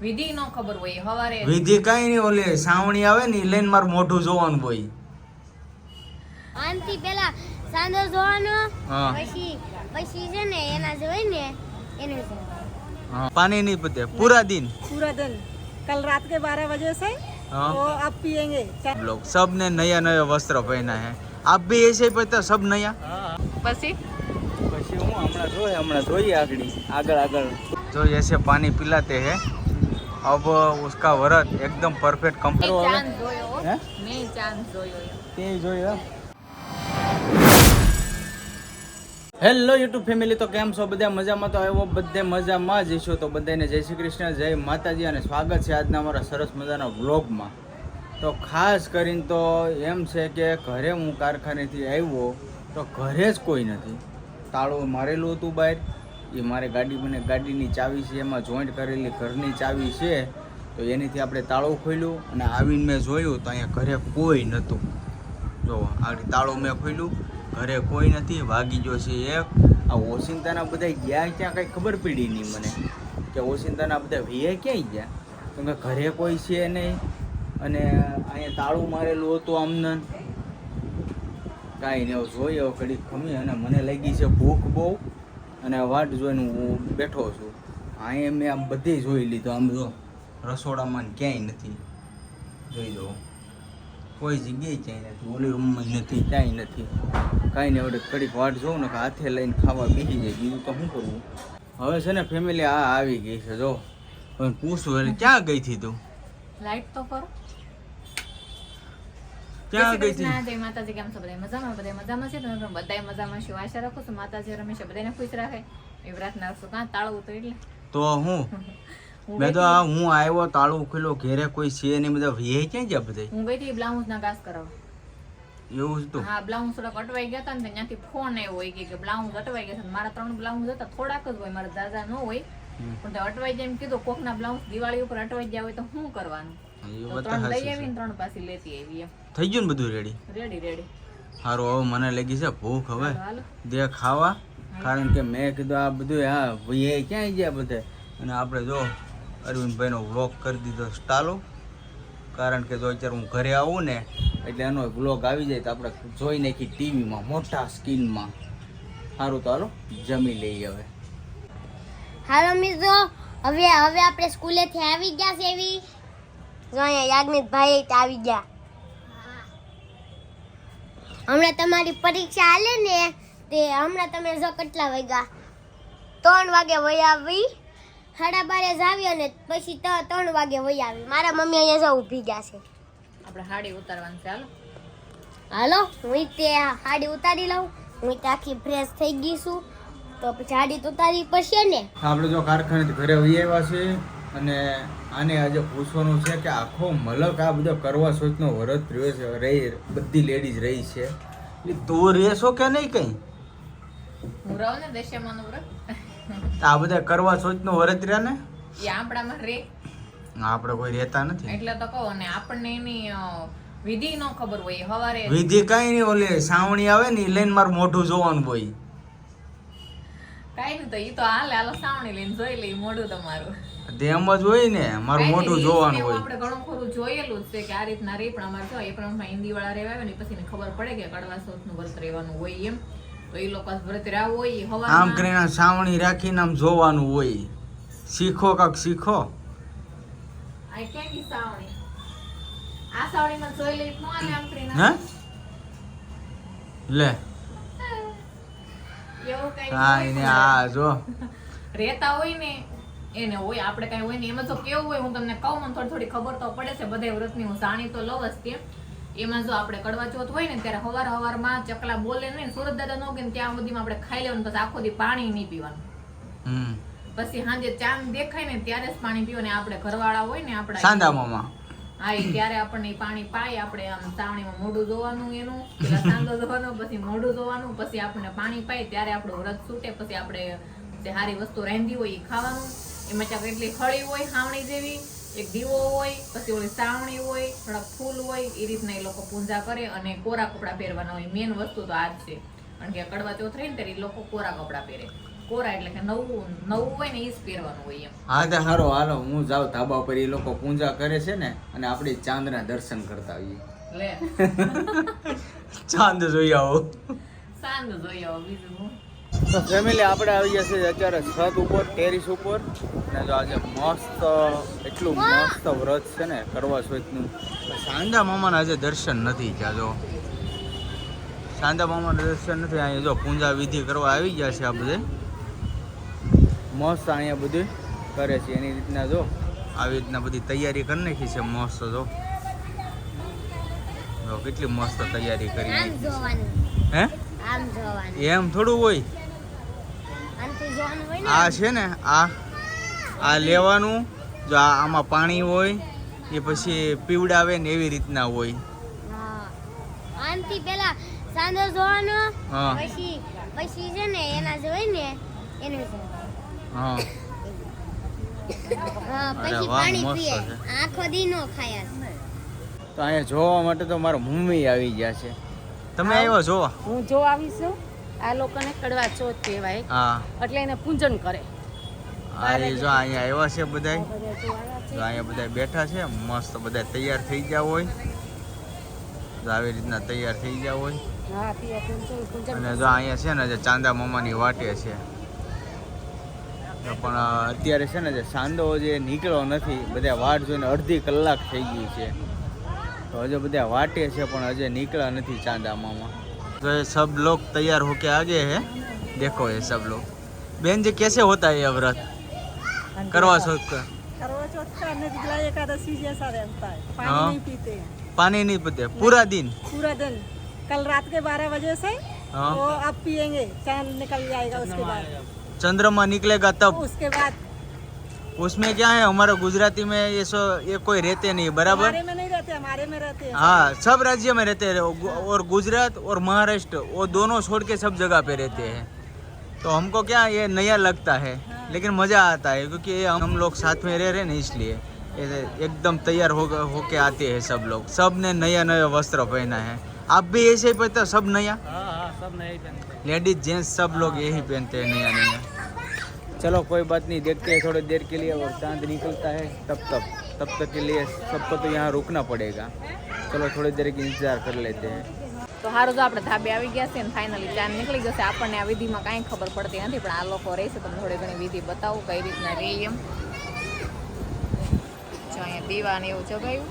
વિધિ નો ખબર હોય હવારે વિધિ કઈ નહીં, ઓલે સાવણી આવે ને લઈને મારું મોઢું જોવાનું હોય. આનથી પેલા સાંજો જોવાનો, हाँ પછી છે ને એના જોઈ ને એને हाँ पानी नहीं पीते पूरा दिन. कल रात के 12 बजे से हाँ वो अब पियेंगे। हम लोग सब ने नया नया वस्त्र पहना है. आप भी ऐसे ही पहनते हो सब नया? પછી પછી હું હમણાં જોઈએ આગળ जो ऐसे पानी पिलाते हैं. अब उसका व्रत एकदम परफेक्ट कंप्लीट ચાંદ જોયો હે? મેં ચાંદ જોયો તે જોયું. હેલો યુટ્યુબ ફેમિલી, તો કેમ છો બધા? મજામાં તો આવ્યો, બધે મજામાં જ છો. તો બધાને જય શ્રી કૃષ્ણ, જય માતાજી અને સ્વાગત છે આજના અમારા સરસ મજાના વ્લોગમાં. તો ખાસ કરીને તો એમ છે કે ઘરે હું કારખાનેથી આવ્યો તો ઘરે જ કોઈ નથી. તાળું મારેલું હતું બહાર, એ મારે ગાડીની ચાવી છે એમાં જોઈન્ટ કરેલી ઘરની ચાવી છે, તો એનીથી આપણે તાળું ખોલ્યું અને આવીને મેં જોયું તો અહીંયા ઘરે કોઈ નહોતું. જો આ તાળું મેં ખોલ્યું, ઘરે કોઈ નથી. વાગી ગયો છે એક. આ ઓશિંતાના બધા ગયા ક્યાં કંઈ ખબર પડી નહીં મને કે ઓશિંતાના બધા વીએ ક્યાંય ગયા, કેમ કે ઘરે કોઈ છે નહીં અને અહીંયા તાળું મારેલું હતું. આમને કાંઈ નહીં. જોઈએ હવે ઘડીક ખમી અને મને લાગી છે ભૂખ બહુ અને વાટ જોઈને હું બેઠો છું. અહીંયા મેં આમ બધી જોઈ લીધું. આમ જો રસોડામાં ક્યાંય નથી, જોઈ દો કોઈ જગ્યાએ ક્યાંય નથી, ઓલી રૂમમાં નથી, ક્યાંય નથી. કાંઈ નહીં, હવે ઘડીક વાટ જોઉં ને કે હાથે લઈને ખાવા બેસી જાય, બીજું તો શું કરવું. હવે છે ને ફેમિલી આ આવી ગઈ છે. જો હવે પૂછું એટલે ક્યાં ગઈ હતી તું? લાઈટ તો કરો. ક્યાં ગઈ હતી? જય માતાજી, કેમ છો બધા? મજામાં? બધા મજામાં છે? તમે પણ બધાય મજામાં છો, આશા રાખું છું. માતાજી હંમેશા બધાને ખુશ રાખે એવી પ્રાર્થના રાખશું. કાં તાળું તો એટલે તો મેં તો હું આવ્યો, તાળું ખોલ્યો, ઘેરે કોઈ છે નહીં, બધા વીએ ક્યાં ગયા બધા? હું ગઈ હતી બ્લાઉઝ ના ઘાસ કરાવવા. એવું જ તો. હા, બ્લાઉઝ થોડાક અટવાઈ ગયા હતા ને ત્યાંથી ફોન આવ્યો હોય કે બ્લાઉઝ અટવાઈ ગયા છે. મારા 3 બ્લાઉઝ હતા, થોડાક જ હોય, મારા દાદા ન હોય, પણ તે અટવાઈ જાય એમ કીધું. કોકના બ્લાઉઝ દિવાળી ઉપર અટવાઈ ગયા હોય તો શું કરવાનું? તો 3 લઈ આવીને 3 પાછી લેતી આવી. એમ થઈ ગયું ને બધું રેડી? રેડી. સારું, હવે મને લાગી છે ભૂખ. હવે હાલો. દે ખાવા, કારણ કે મેં કીધું આ બધું હા ભાઈ ક્યાંય ગયા બધે. અને આપણે જો અરવિંદભાઈનો વ્લોગ કરી દીધો સ્ટાલો, કારણ કે જો અત્યારે હું ઘરે આવું ને એટલે એનો વ્લોગ આવી જાય તો આપણે જોઈ નાખી ટીવીમાં મોટા સ્ક્રીનમાં. સારું, તો હાલો જમી લઈએ હવે. હાલો મિત્રો, હવે આપણે સ્કૂલેથી આવી ગયા છે. એવી જો અહીંયા યાજ્ઞિકભાઈ આવી ગયા. હમણાં તમારી પરીક્ષા હાલે ને, તે હમણાં તમે જો કેટલા વાગ્યા? 3 વાગે વહી આવી, 12:30 જ આવી અને પછી 3 વાગે વહી આવી. મારા મમ્મી અહીંયા જો ઊભી ગયા છે. આપણે હાડી ઉતારવાની છે. હાલો, હું તે હાડી ઉતારી લઉં. હું તે આખી ફ્રેશ થઈ ગઈ છું, તો પછી હાડી તો ઉતારવી પડશે ને. આપણે જો કારખાનેથી ઘરે વહી આવ્યા છે અને આને આજે પૂછવાનું છે કે આખો મલક આ બધો કરવા સોચનો વ્રત રહ્યો છે, રહી બધી લેડીઝ રહી છે, એટલે તું રહેશો કે નહીં કઈ? હું રહું ને દશામાનું વ્રત, આ બધા કરવા સોચનો વ્રત રહ્યા ને એ આપણામાં રે, આપણે કોઈ રહેતા નથી. એટલે તો કહો ને આપણને એની વિધિ નો ખબર હોય. હવારે વિધિ કઈ નહીં, ઓલે સાવણી આવે ને લઈને મારું મોઢું જોવાનું હોય. કઈ નહીં, તો ઈ તો હાલો સાવણી લઈને જોઈ લઈ મોઢું તમારું. તેમ જ હોય ને, મારું મોઢું જોવાનું હોય. આપણે ઘણું ખરું જોયેલું જ છે કે આ રીતના રે, પણ અમારે જો એ પ્રમાણમાં હિન્દી વાળા રહેવા આવે ને પછી ખબર પડે કે કડવા સોચનું વ્રત રહેવાનું હોય એમ, તો એ લોકો વ્રત રહ્યા હોય હવારે આમ કરીને સાવણી રાખીને આમ જોવાનું હોય. શીખો કાક શીખો. આ ક્યાંની સાવણી? આ સાવણીમાં જોઈ લઈ નો આલે આમ કરીને. હે લે એવું કઈ હા એને આ જો રહેતા હોય ને એને હોય, આપણે કઈ હોય ને એમાં જો કેવું હોય હું તમને કહું, મને થોડી ખબર તો પડે છે બધા વ્રતની, હું જાણી તો લઉં જ તેમ. એમાં જો આપણે કડવા ચોથ હોય ને ત્યારે હવારમાં ચકલા બોલે ને સુરત દાદા નો કે ત્યાં સુધીમાં આપણે ખાઈ લેવાનું, પછી આખો દી પાણી નહીં પીવાનું. પછી સાંજે ચાંદ દેખાય ને ત્યારે જ પાણી પીવાનું. આપણે ઘરવાળા હોય ને આપણા સાંદા મામા, હા એ ત્યારે આપણને પાણી પાય. આપણે આમ સાવણીમાં મોઢું જોવાનું, એનું પેલા સાંદો જોવાનો, પછી મોઢું જોવાનું, પછી આપણને પાણી પાય ત્યારે આપણું વ્રત છૂટે. પછી આપણે જે સારી વસ્તુ રાંધી હોય એ ખાવાનું. એમાં ચાક એટલી ખળી હોય સાવણી જેવી, એક દીવો હોય, પછી ઓલી સાવણી હોય, થોડાક ફૂલ હોય, એ રીતના એ લોકો પૂજા કરે. અને કોરા કપડા પહેરવાના હોય. મેન વસ્તુ તો આ જ છે, કારણ કે કડવા ચોથ રહી ને ત્યારે એ લોકો કોરા કપડા પહેરે. કોરા એટલે કે નવું નવું હોય ને એ જ પહેરવાનું હોય એમ. હા તે હારો હાલો હું જાઉં ધાબા પર, એ લોકો પૂજા કરે છે ને અને આપણે ચાંદના દર્શન કરતા હોઈએ. લે ચાંદ જોઈ આવો. સાંજ જોઈ આવો બીજું હું. તો ફેમિલી આપણે આવી ગયા છે અત્યારે છત ઉપર, ટેરિસ ઉપર. અને જો આજે મસ્ત એટલું મસ્ત વ્રત છે ને કરવા ચોથનું. સાંદા મામાના આજે દર્શન નથી થયા. જો સાંદા મામાના દર્શન નથી. અહીંયા જો પૂજા વિધિ કરવા આવી ગયા છે આ બધે. મસ્ત અહીંયા બધું કરે છે એની રીતના. જો આવી રીતના બધી તૈયારી કરી નાખી છે મસ્ત. જો કેટલી મસ્ત તૈયારી કરી આમ નાખી છે. જોવાનું, હે આમ જોવાનું, એમ થોડું હોય. આમથી જોવાનું હોય ને. આ છે ને આ લેવાનું. જો આમાં પાણી હોય એ પછી પીવડાવે ને એવી રીતના હોય. હા, આમથી પેલા સાંધો જોવાનો, હા. પછી છે ને એના જે હોય ને એને જોવાનું. હા હા, અરે પછી વાહ, પાણી મસ્ત પીએ. છે. આખો દી નો ખાયા. તો અહીંયા જોવા માટે તો મારા મમ્મી આવી ગયા છે. તમે આવ્યો જોવા? હું જો આવીશું. આ લોકોને કડવા ચોથ કહેવાય, હા એટલે એને પૂજન કરે. આ એ જો અહીંયા આવ્યા છે બધાય. જો અહીંયા બધા બેઠા છે મસ્ત. બધા તૈયાર થઈ ગયા હોય. જો આવી રીતના તૈયાર થઈ ગયા હોય. હા, તે પૂજન અને જો અહીંયા છે ને જે ચાંદા મામાની વાટે છે. તો પણ અત્યારે છે ને જે સાંદો જે નીકળ્યો નથી, બધા વાટ જોઈને અડધી કલાક થઈ ગઈ છે. तो हजे બધા वाटे છે પણ હજે निकला नहीं चांदा मामा। तो ये सब लोग तैयार होके आगे हैं। देखो ये सब लोग। बहन जी कैसे होता है ये व्रत करवा चौथ का? करवा चौथ का निर्जला एकादशी जैसा रहता है। हाँ। पानी नहीं पीते हैं पानी नहीं पीते पूरा दिन? पूरा दिन। कल रात के 12 बजे से हाँ। वो अब पियेंगे, चांद निकल जाएगा उसके बाद। चंद्रमा निकलेगा तब? उसके बाद उसमें क्या है हमारे गुजराती में ये कोई रहते नहीं बराबर? हमारे में नहीं रहते, हमारे में रहते हैं। हाँ सब राज्य में रहते हैं और गुजरात और महाराष्ट्र वो दोनों छोड़ के सब जगह पे रहते हैं। तो हमको क्या ये नया लगता है लेकिन मज़ा आता है क्योंकि हम लोग साथ में रह रहे हैं ना इसलिए एकदम तैयार होके आते हैं सब लोग। सब ने नया नया वस्त्र पहना है। आप भी ऐसे ही पहनते हो? सब नया? हाँ सब नए पहनते हैं। लेडीज जेंट्स सब लोग यही पहनते हैं नया नया। चलो कोई बात नहीं, देखते हैं थोड़ी देर के लिए और चांद निकलता है तब तक के लिए सबको तो यहाँ रुकना पड़ेगा। चलो थोड़ी देर की इंतजार कर लेते हैं। તો સારું જો આપણે ધાબે આવી ગયા છે ને ફાઇનલી ચાંદ નીકળી જશે. આપણને આ વિધિમાં કાંઈ ખબર પડતી નથી પણ આ લોકો રહેશે તમને થોડી ઘણી વિધિ બતાવું કઈ રીતના રહે એમ. જો અહીંયા દીવા ને એવું જગાયું,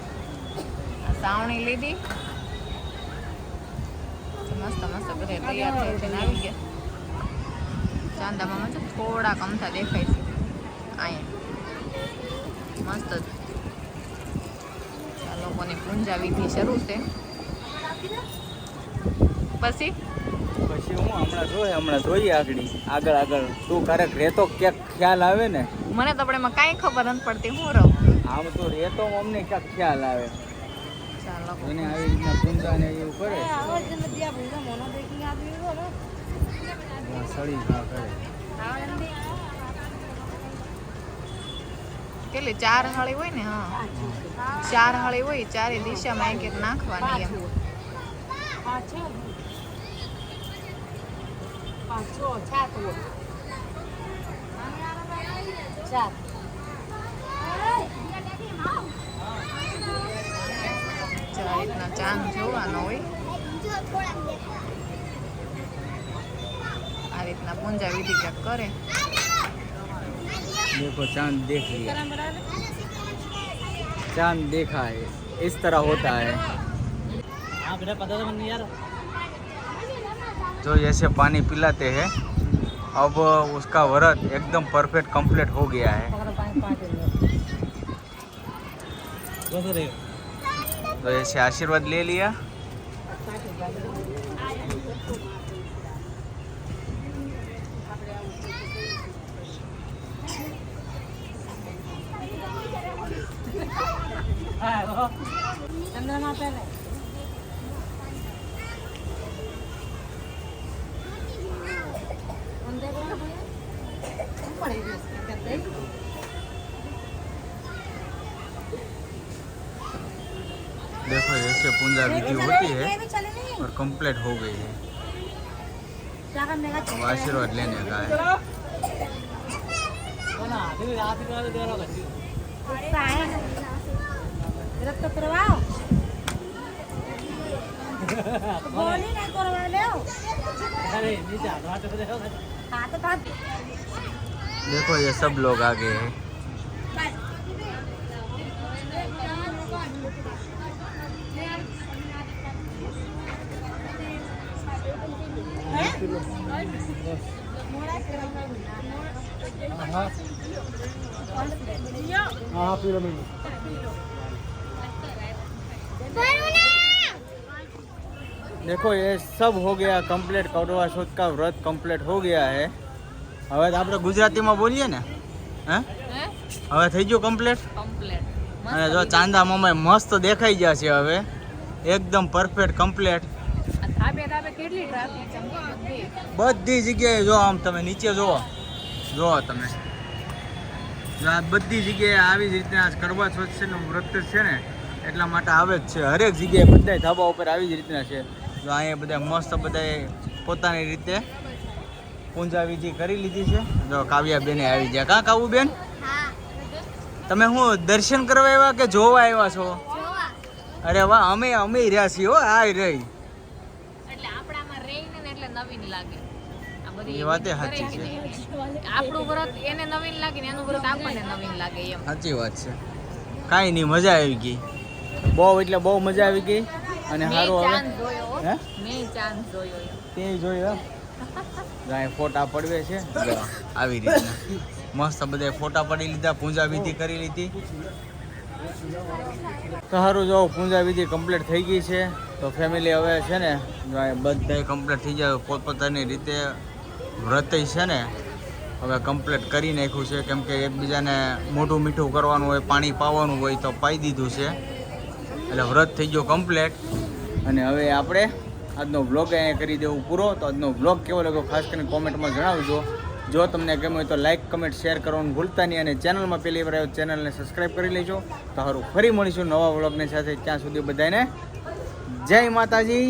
આ સાવણી લીધી, મસ્ત મસ્ત બધા તૈયાર થઈને આવી ગયા. ચાંદા મામા છે થોડા કમથા દેખાય છે અહીંયા મસ્ત. આ લોકોની પૂંજા વિધિ શરૂ છે. પછી હું હમણાં જોઈએ આગળ તું ક્યારેક રહેતો ક્યાંક ખ્યાલ આવે ને? મને તો આપણે એમાં કાંઈ ખબર નથી પડતી. હું રહું આમ તો રહેતો અમને ક્યાંક ખ્યાલ આવે. ચાલો એને આવી રીતના પૂંજા ને એવું કરે સળી ના કરે. કેટલી 4 હળી હોય ને? હા 4 હળી હોય, ચારે દિશામાં એક એક નાખવાની એમ. 5 6 7 4 આ રીતના ચાંદ જોવાનો હોય. આ રીતના પૂંજા વિધિ ક્યાંક કરે. देखो चांद देख लिया, चांद देखा है, इस तरह होता है। हाँ बेटा पता तो नहीं यार। जो जैसे पानी पिलाते हैं अब उसका व्रत एकदम परफेक्ट कंप्लीट हो गया है। तो ऐसे आशीर्वाद ले लिया। ચંદ્રમા પહેલે देखो ऐसे पूजा विधि होती है और कंप्लीट हो गई है। अब आशीर्वाद लेने का है। રસ્તો કરવાઓ બોલી ના કરવા લેઓ હા તો કાંત देखो ये सब लोग आ गए हैं देखो ये सब हो गया कंप्लीट करवा चौथ का व्रत कंप्लीट हो गया है હવે તો આપણે ગુજરાતીમાં બોલીએ ને હે હે હવે થઈ ગયું કમ્પ્લીટ કમ્પ્લીટ અને જો ચાંદા મામા મસ્ત દેખાઈ ગયા છે હવે એકદમ પરફેક્ટ કમ્પ્લીટ આ ધાબે ધાબે કેટલી ટ્રાફિક છે બધી જગ્યાએ જો આમ તમે નીચે જુઓ તમે જો આ બધી જગ્યાએ આવી જ રીતના કરવા ચોથ છે ને વ્રત છે ને એટલા માટે આવે જ છે હરેક જગ્યાએ બધા ધાબા ઉપર આવી જ રીતના છે જો અહીંયા બધા મસ્ત બધાએ પોતાની રીતે પૂજા વિધિ કરી લીધી છે જો કાવ્યા બેને આવી ગયા કાં કાવું બેન હા તમે હું દર્શન કરવા આવ્યા કે જોવા આવ્યા છો જોવા અરે વાહ અમે રહ્યા છીએ હો આ રહી એટલે આપણામાં રહીને ને એટલે નવીન લાગે આ બધી એ વાતે કરે સાચી કે છે. નહીં. આપણું વ્રત એને નવીન લાગે ને એનું વ્રત આપણને નવીન લાગે એમ સાચી વાત છે કાંઈ નહીં મજા આવી ગઈ બહુ એટલે બહુ મજા આવી ગઈ અને મેં સારું હવે ચાંદ જોયો હો. હે મેં ચાંદ જોયો એમ. તે જોયું ગાય ફોટા પડવે છે જો આવી રીતના મસ્ત બધા ફોટા પડી લીધા પૂજા વિધિ કરી લીધી તો સારું જો પૂજા વિધિ કમ્પ્લીટ થઈ ગઈ છે તો ફેમિલી હવે છે ને જો આ બધા કમ્પ્લીટ થઈ જાય પોતપોતાની રીતે વ્રત છે ને હવે કમ્પ્લીટ કરી નાખ્યું છે કેમ કે એકબીજાને મોઢું મીઠું કરવાનું હોય પાણી પાવાનું હોય તો પાઈ દીધું છે એટલે વ્રત થઈ ગયો કમ્પ્લીટ અને હવે આપણે આજનો વ્લોગ અહીંયા કરી દેવું પૂરો તો આજનો વ્લોગ કેવો લાગ્યો ખાસ કરીને કોમેન્ટમાં જણાવજો જો તમને ગમ્યું હોય તો લાઇક કમેન્ટ શેર કરવાનું ભૂલતા નહીં અને ચેનલમાં પહેલી વાર આવ્યો ચેનલને સબસ્ક્રાઈબ કરી લેજો તો સારું ફરી મળીશું નવા વ્લોગની સાથે ત્યાં સુધી બધાને જય માતાજી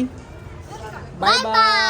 બાય બાય